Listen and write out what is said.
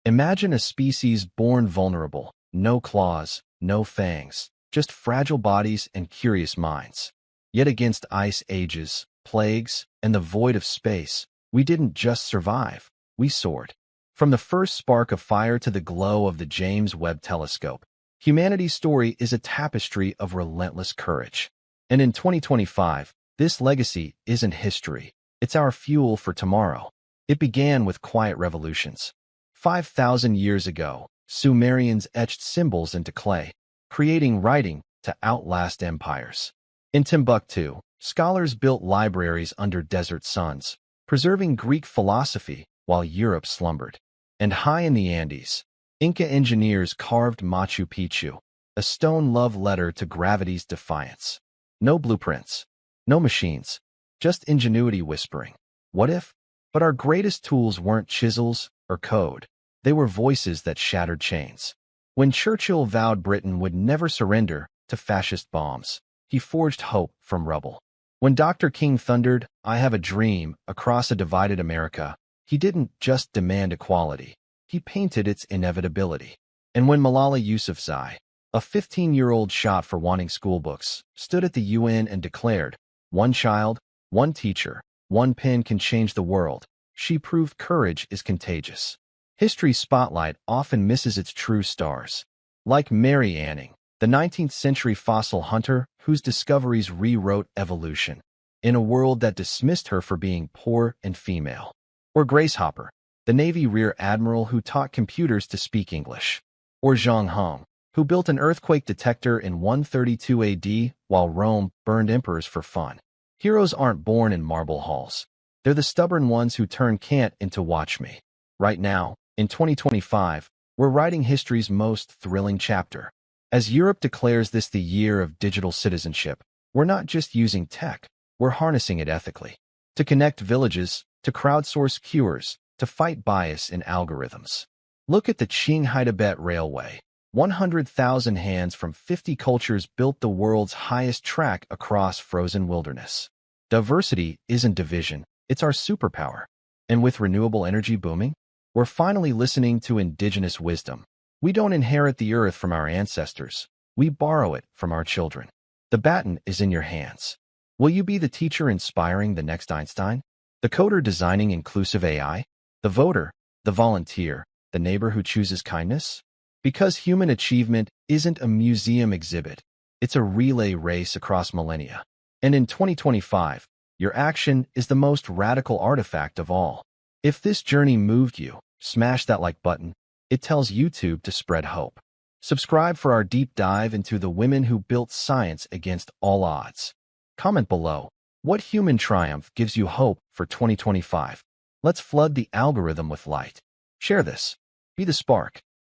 Imagine a species born vulnerable, no claws, no fangs, just fragile bodies and curious minds. Yet against ice ages, plagues, and the void of space, we didn't just survive, we soared. From the first spark of fire to the glow of the James Webb Telescope, humanity's story is a tapestry of relentless courage. And in 2025, this legacy isn't history, it's our fuel for tomorrow. It began with quiet revolutions. 5,000 years ago, Sumerians etched symbols into clay, creating writing to outlast empires. In Timbuktu, scholars built libraries under desert suns, preserving Greek philosophy while Europe slumbered. And high in the Andes, Inca engineers carved Machu Picchu, a stone love letter to gravity's defiance. No blueprints, no machines, just ingenuity whispering, "What if?" But our greatest tools weren't chisels or code. They were voices that shattered chains. When Churchill vowed Britain would never surrender to fascist bombs, he forged hope from rubble. When Dr. King thundered, "I have a dream," across a divided America, he didn't just demand equality, he painted its inevitability. And when Malala Yousafzai, a 15-year-old shot for wanting schoolbooks, stood at the UN and declared, "One child, one teacher, one pen can change the world," she proved courage is contagious. History's spotlight often misses its true stars. Like Mary Anning, the 19th century fossil hunter whose discoveries rewrote evolution, in a world that dismissed her for being poor and female. Or Grace Hopper, the Navy Rear Admiral who taught computers to speak English. Or Zhang Hong, who built an earthquake detector in 132 AD while Rome burned emperors for fun. Heroes aren't born in marble halls. They're the stubborn ones who turn can't into watch me. Right now, in 2025, we're writing history's most thrilling chapter. As Europe declares this the year of digital citizenship, we're not just using tech, we're harnessing it ethically. To connect villages, to crowdsource cures, to fight bias in algorithms. Look at the Qinghai-Tibet Railway. 100,000 hands from 50 cultures built the world's highest track across frozen wilderness. Diversity isn't division, it's our superpower. And with renewable energy booming, we're finally listening to indigenous wisdom. We don't inherit the earth from our ancestors, we borrow it from our children. The baton is in your hands. Will you be the teacher inspiring the next Einstein? The coder designing inclusive AI? The voter, the volunteer, the neighbor who chooses kindness? Because human achievement isn't a museum exhibit, it's a relay race across millennia. And in 2025, your action is the most radical artifact of all. If this journey moved you, smash that like button. It tells YouTube to spread hope. Subscribe for our deep dive into the women who built science against all odds. Comment below, what human triumph gives you hope for 2025? Let's flood the algorithm with light. Share this. Be the spark.